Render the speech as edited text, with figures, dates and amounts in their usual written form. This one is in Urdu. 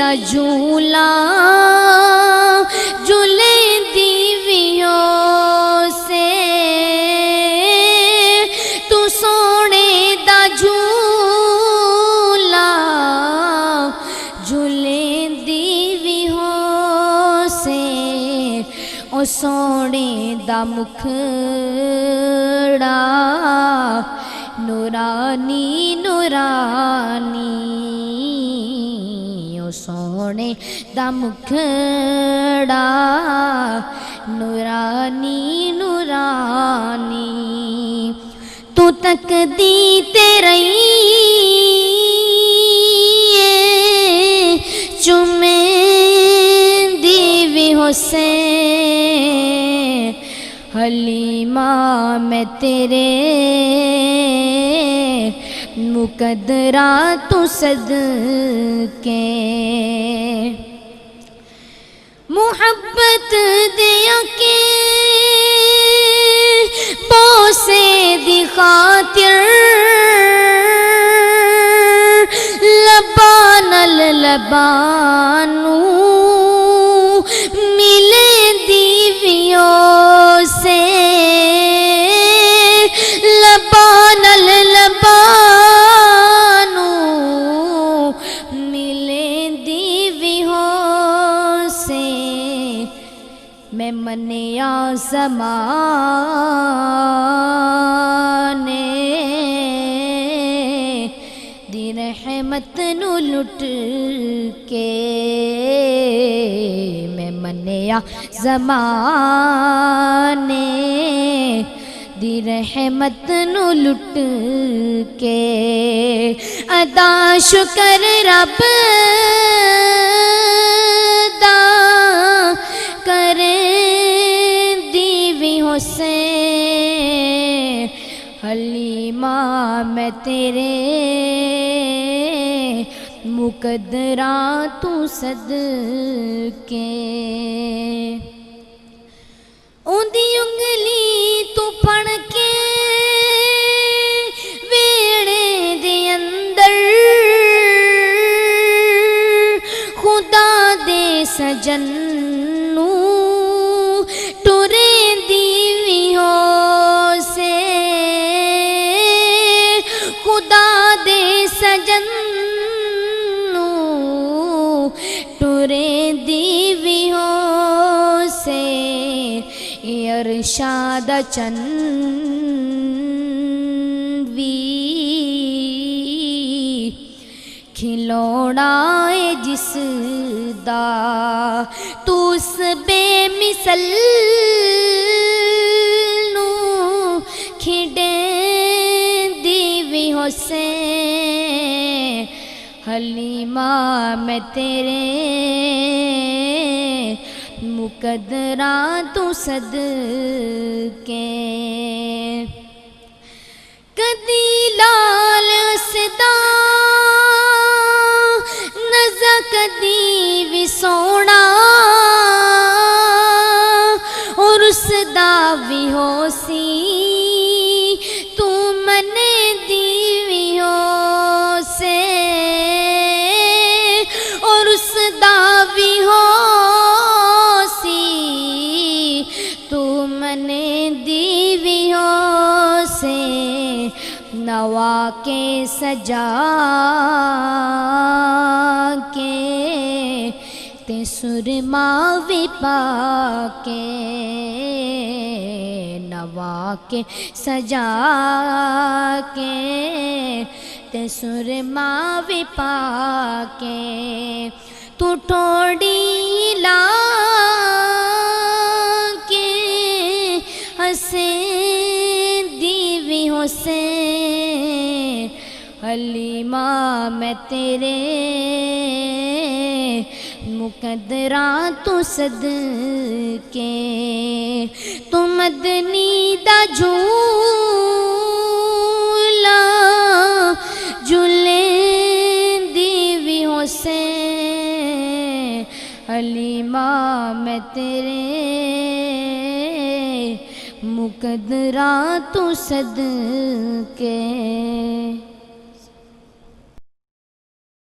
دا جھولا جھولے دیویوں سے تو سونے دا جھولا جھولے دیویوں سے او سونے دا مکھڑا نورانی نورانی او سونے دا مکھڑا نورانی نورانی تو تک دی تیرئی چومیں دیوی حسین حلیمہ میں تیرے مقدرہ تو صدقے محبت دیا کے بوسے دی خاطر لبان لبانو ملے دیویوں سے لبان لبانو ملے دیویوں سے میں منیا زمانے دی رحمت نو لٹ کے میں منیا زمانے دی رحمت نو لٹ کے ادا شکر رب دا کریں دیوی حسین حلیمہ میں تیرے مقدرہ تو صدقے اُندی انگلی تو پڑھ کے ویڑے دے اندر خدا دے سجن نو ٹرے دیویوں سے خدا دے سجن نو ٹرے دیویوں سے ارشاد چنوی کھلونا ہے جس دا تو اس بے مثل نو کھڑے دیوی حسین حلیمہ میں تیرے مقدرہ تو صدقے کدی لال اسدا نزا کدی بھی سونا اور اسدا بھی ہو سی تو منے دیویوں سے اور اسدا بھی ہو دیویوں سے نوا کے سجا کے تے سرما بھی پا کے نوا کے سجا کے تے سرما بھی پا کے تو ٹھوڑی لا حسین دیوی حسین حلیمہ میں تیرے مقدرہ تو صدقے تو مدنی دا جھولا جھولے دیوی حسین حلیمہ میں تیرے مقدرہ تو صدقے